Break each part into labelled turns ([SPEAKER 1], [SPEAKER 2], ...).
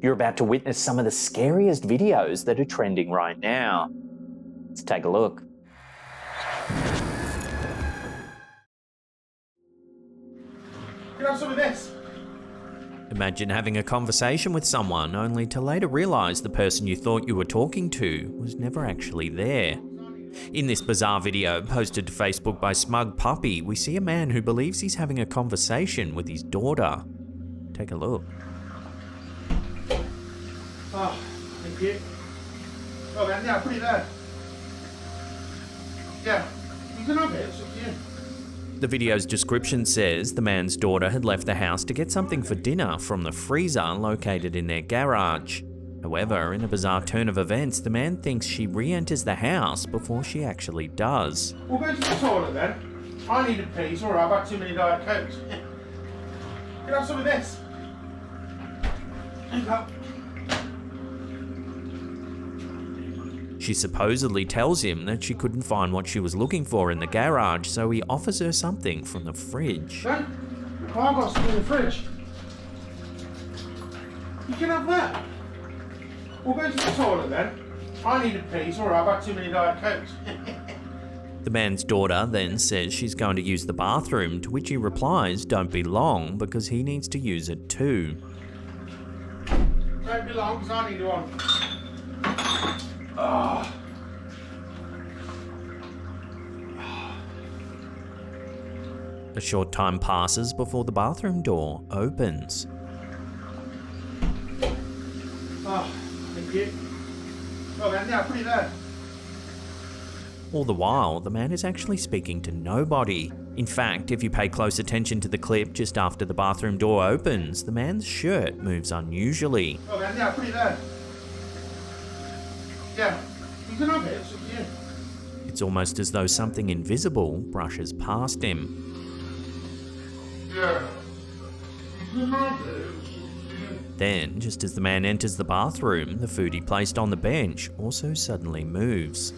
[SPEAKER 1] You're about to witness some of the scariest videos that are trending right now. Let's take a look.
[SPEAKER 2] Can I have some of this?
[SPEAKER 3] Imagine having a conversation with someone only to later realise the person you thought you were talking to was never actually there. In this bizarre video posted to Facebook by Smug Puppy, we see a man who believes he's having a conversation with his daughter. Take a look.
[SPEAKER 2] Oh, thank you. Oh, man, yeah, put it there. Yeah, you can have it, it's up to you.
[SPEAKER 3] The video's description says the man's daughter had left the house to get something for dinner from the freezer located in their garage. However, in a bizarre turn of events, the man thinks she re-enters the house before she actually does.
[SPEAKER 2] We'll go to the toilet then. I need a pee, it's alright, I've had too many Diet Cokes. Can I have some of this? There you go.
[SPEAKER 3] She supposedly tells him that she couldn't find what she was looking for in the garage, so he offers her something from the fridge.
[SPEAKER 2] No? Oh, I've got some in the fridge. You can have that. We'll go to the toilet then. I need a pee, it's alright, I've had too many Diet Cokes.
[SPEAKER 3] The man's daughter then says she's going to use the bathroom, to which he replies, "Don't be long, because he needs to use it too."
[SPEAKER 2] Don't be long, because I need one. Oh.
[SPEAKER 3] A short time passes before the bathroom door opens.
[SPEAKER 2] Oh, thank you. Oh, man, yeah, put it there.
[SPEAKER 3] All the while, the man is actually speaking to nobody. In fact, if you pay close attention to the clip just after the bathroom door opens, the man's shirt moves unusually.
[SPEAKER 2] Oh, man, yeah, put it there. Yeah, you can have it, it's up to you.
[SPEAKER 3] It's almost as though something invisible brushes past him.
[SPEAKER 2] Yeah, you can have it.
[SPEAKER 3] Then, just as the man enters the bathroom, the food he placed on the bench also suddenly moves.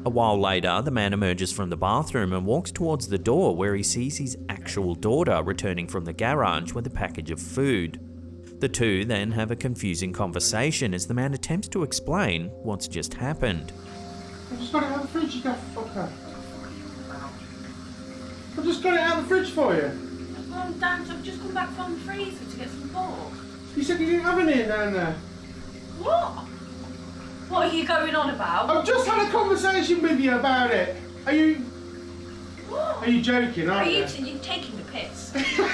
[SPEAKER 3] A while later, the man emerges from the bathroom and walks towards the door, where he sees his actual daughter returning from the garage with a package of food. The two then have a confusing conversation as the man attempts to explain what's just happened.
[SPEAKER 2] I've just got it out of the fridge, you go fucker. I've just got it out of the fridge for you.
[SPEAKER 4] Dad, I've just come back from the freezer to get some pork.
[SPEAKER 2] You said you didn't have any down there.
[SPEAKER 4] What? What are you going on about?
[SPEAKER 2] I've just had a conversation with you about it. Are you
[SPEAKER 4] What?
[SPEAKER 2] Are you joking, aren't you?
[SPEAKER 4] You're taking the piss. You're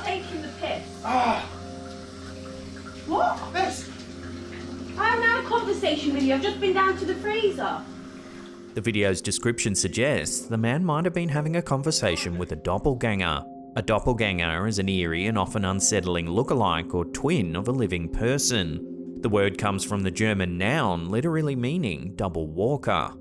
[SPEAKER 4] taking the piss.
[SPEAKER 2] Ah,
[SPEAKER 4] What?
[SPEAKER 2] this.
[SPEAKER 4] I haven't had a conversation with you. I've just been down to the freezer.
[SPEAKER 3] The video's description suggests the man might have been having a conversation with a doppelganger. A doppelganger is an eerie and often unsettling lookalike or twin of a living person. The word comes from the German noun, literally meaning double walker.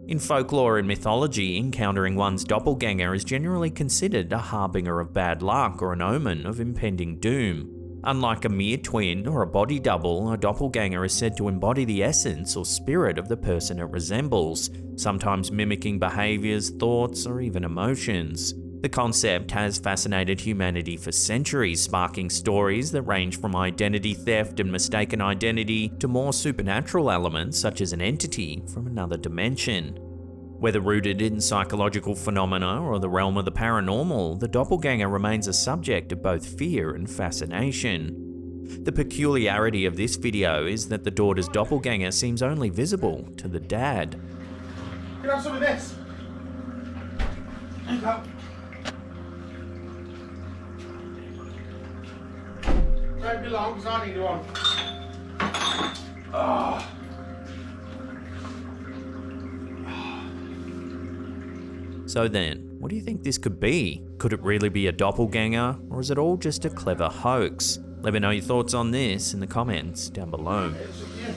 [SPEAKER 3] In folklore and mythology, encountering one's doppelganger is generally considered a harbinger of bad luck or an omen of impending doom. Unlike a mere twin or a body double, a doppelganger is said to embody the essence or spirit of the person it resembles, sometimes mimicking behaviours, thoughts, or even emotions. The concept has fascinated humanity for centuries, sparking stories that range from identity theft and mistaken identity to more supernatural elements such as an entity from another dimension. Whether rooted in psychological phenomena or the realm of the paranormal, the doppelganger remains a subject of both fear and fascination. The peculiarity of this video is that the daughter's doppelganger seems only visible to the dad.
[SPEAKER 2] Can I have some of this? There you go. Don't be long, because I need one. Oh.
[SPEAKER 3] So then, what do you think this could be? Could it really be a doppelganger, or is it all just a clever hoax? Let me know your thoughts on this in the comments down below.
[SPEAKER 2] It's up to you.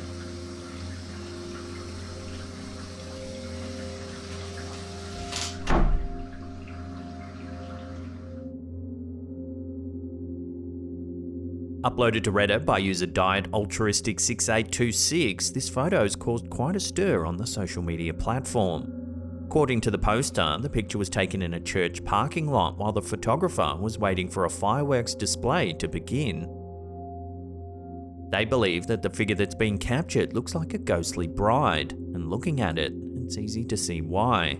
[SPEAKER 3] Uploaded to Reddit by user DietAltruistic6826, this photo has caused quite a stir on the social media platform. According to the poster, the picture was taken in a church parking lot while the photographer was waiting for a fireworks display to begin. They believe that the figure that's being captured looks like a ghostly bride, and looking at it, it's easy to see why.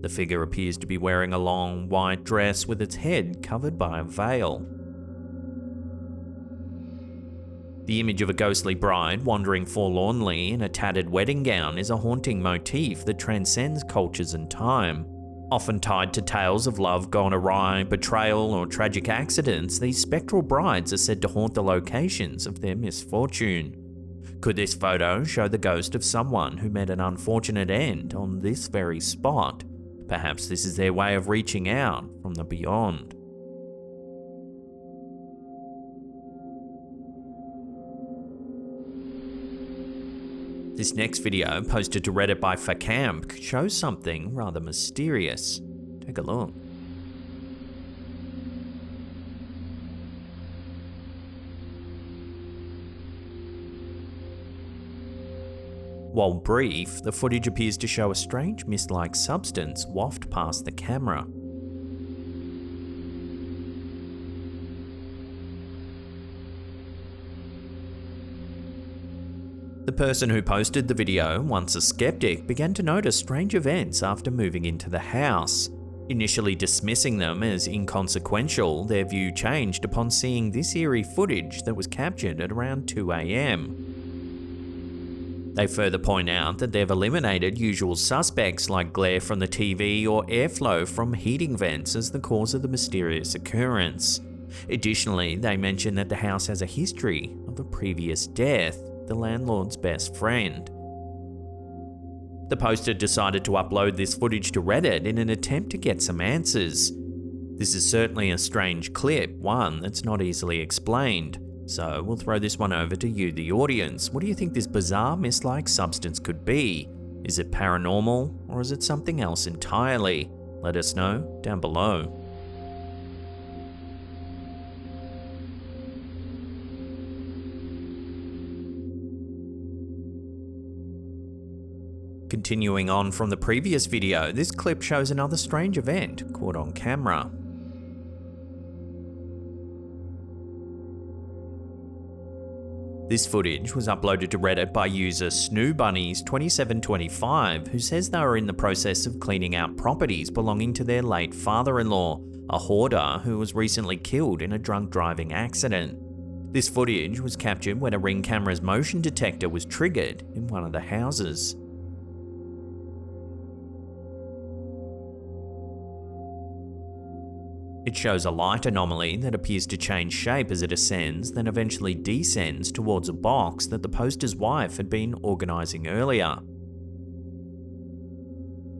[SPEAKER 3] The figure appears to be wearing a long, white dress with its head covered by a veil. The image of a ghostly bride wandering forlornly in a tattered wedding gown is a haunting motif that transcends cultures and time. Often tied to tales of love gone awry, betrayal, or tragic accidents, these spectral brides are said to haunt the locations of their misfortune. Could this photo show the ghost of someone who met an unfortunate end on this very spot? Perhaps this is their way of reaching out from the beyond. This next video, posted to Reddit by FERNGREN, shows something rather mysterious. Take a look. While brief, the footage appears to show a strange mist-like substance waft past the camera. The person who posted the video, once a skeptic, began to notice strange events after moving into the house. Initially dismissing them as inconsequential, their view changed upon seeing this eerie footage that was captured at around 2 a.m. They further point out that they've eliminated usual suspects like glare from the TV or airflow from heating vents as the cause of the mysterious occurrence. Additionally, they mention that the house has a history of a previous death, the landlord's best friend. The poster decided to upload this footage to Reddit in an attempt to get some answers. This is certainly a strange clip, one that's not easily explained. So we'll throw this one over to you, the audience. What do you think this bizarre mist-like substance could be? Is it paranormal, or is it something else entirely? Let us know down below. Continuing on from the previous video, this clip shows another strange event caught on camera. This footage was uploaded to Reddit by user SnooBunnies2725, who says they were in the process of cleaning out properties belonging to their late father-in-law, a hoarder who was recently killed in a drunk driving accident. This footage was captured when a Ring camera's motion detector was triggered in one of the houses. It shows a light anomaly that appears to change shape as it ascends, then eventually descends towards a box that the poster's wife had been organising earlier.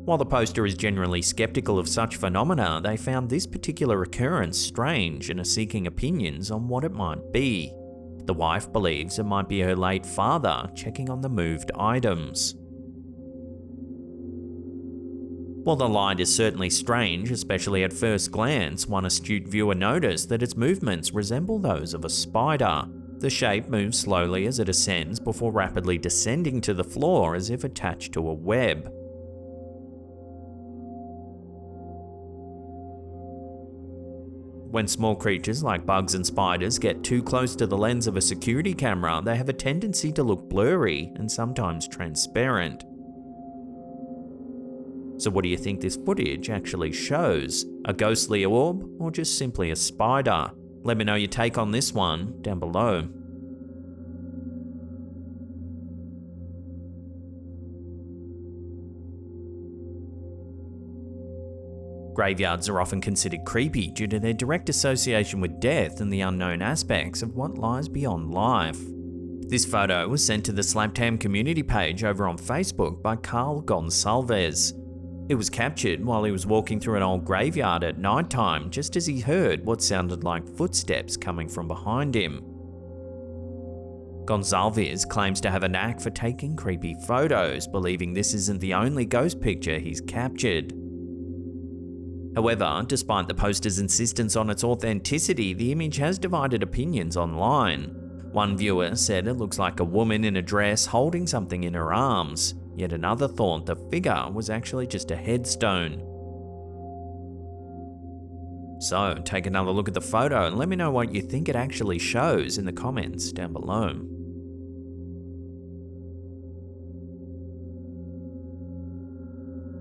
[SPEAKER 3] While the poster is generally skeptical of such phenomena, they found this particular occurrence strange and are seeking opinions on what it might be. The wife believes it might be her late father checking on the moved items. While the light is certainly strange, especially at first glance, one astute viewer noticed that its movements resemble those of a spider. The shape moves slowly as it ascends before rapidly descending to the floor as if attached to a web. When small creatures like bugs and spiders get too close to the lens of a security camera, they have a tendency to look blurry and sometimes transparent. So what do you think this footage actually shows? A ghostly orb, or just simply a spider? Let me know your take on this one down below. Graveyards are often considered creepy due to their direct association with death and the unknown aspects of what lies beyond life. This photo was sent to the Slaptam community page over on Facebook by Carl Gonsalves. It was captured while he was walking through an old graveyard at night time, just as he heard what sounded like footsteps coming from behind him. Gonsalves claims to have a knack for taking creepy photos, believing this isn't the only ghost picture he's captured. However, despite the poster's insistence on its authenticity, the image has divided opinions online. One viewer said it looks like a woman in a dress holding something in her arms, yet another thought the figure was actually just a headstone. So, take another look at the photo and let me know what you think it actually shows in the comments down below.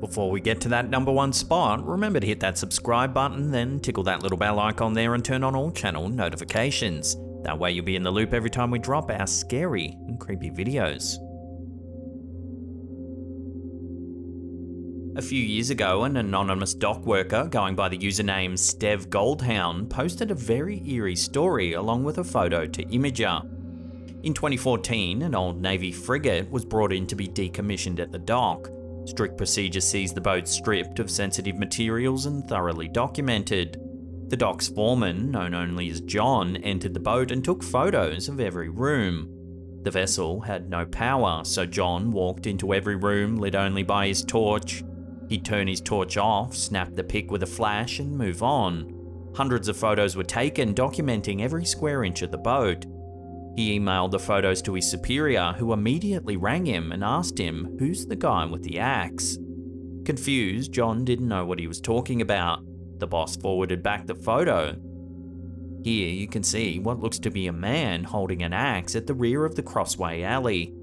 [SPEAKER 3] Before we get to that #1 spot, remember to hit that subscribe button, then tickle that little bell icon there and turn on all channel notifications. That way you'll be in the loop every time we drop our scary and creepy videos. A few years ago, an anonymous dock worker going by the username Stev Goldhound posted a very eerie story along with a photo to Imager. In 2014, an old Navy frigate was brought in to be decommissioned at the dock. Strict procedure sees the boat stripped of sensitive materials and thoroughly documented. The dock's foreman, known only as John, entered the boat and took photos of every room. The vessel had no power, so John walked into every room lit only by his torch. He'd turn his torch off, snap the pic with a flash and move on. Hundreds of photos were taken documenting every square inch of the boat. He emailed the photos to his superior, who immediately rang him and asked him who's the guy with the axe. Confused, John didn't know what he was talking about. The boss forwarded back the photo. Here you can see what looks to be a man holding an axe at the rear of the Crossway alley.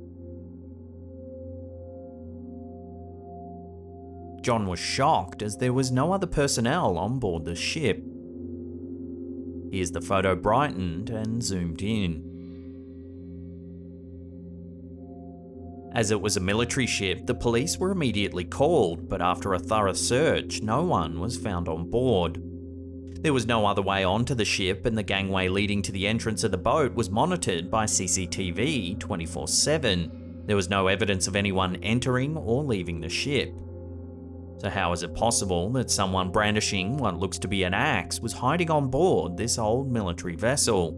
[SPEAKER 3] John was shocked as there was no other personnel on board the ship. Here's the photo brightened and zoomed in. As it was a military ship, the police were immediately called, but after a thorough search, no one was found on board. There was no other way onto the ship, and the gangway leading to the entrance of the boat was monitored by CCTV 24/7. There was no evidence of anyone entering or leaving the ship. So how is it possible that someone brandishing what looks to be an axe was hiding on board this old military vessel?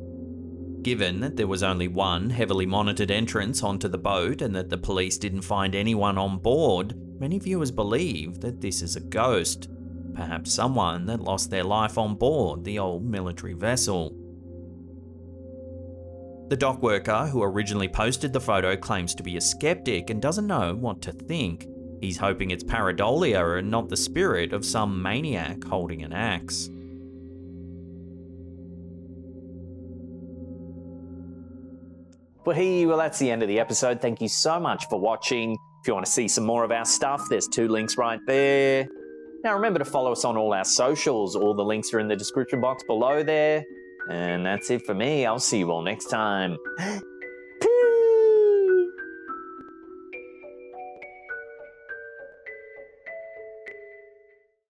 [SPEAKER 3] Given that there was only one heavily monitored entrance onto the boat and that the police didn't find anyone on board, many viewers believe that this is a ghost, perhaps someone that lost their life on board the old military vessel. The dock worker who originally posted the photo claims to be a skeptic and doesn't know what to think. He's hoping it's pareidolia and not the spirit of some maniac holding an axe.
[SPEAKER 1] Well, that's the end of the episode. Thank you so much for watching. If you want to see some more of our stuff, there's 2 links right there. Now remember to follow us on all our socials. All the links are in the description box below there. And that's it for me. I'll see you all next time.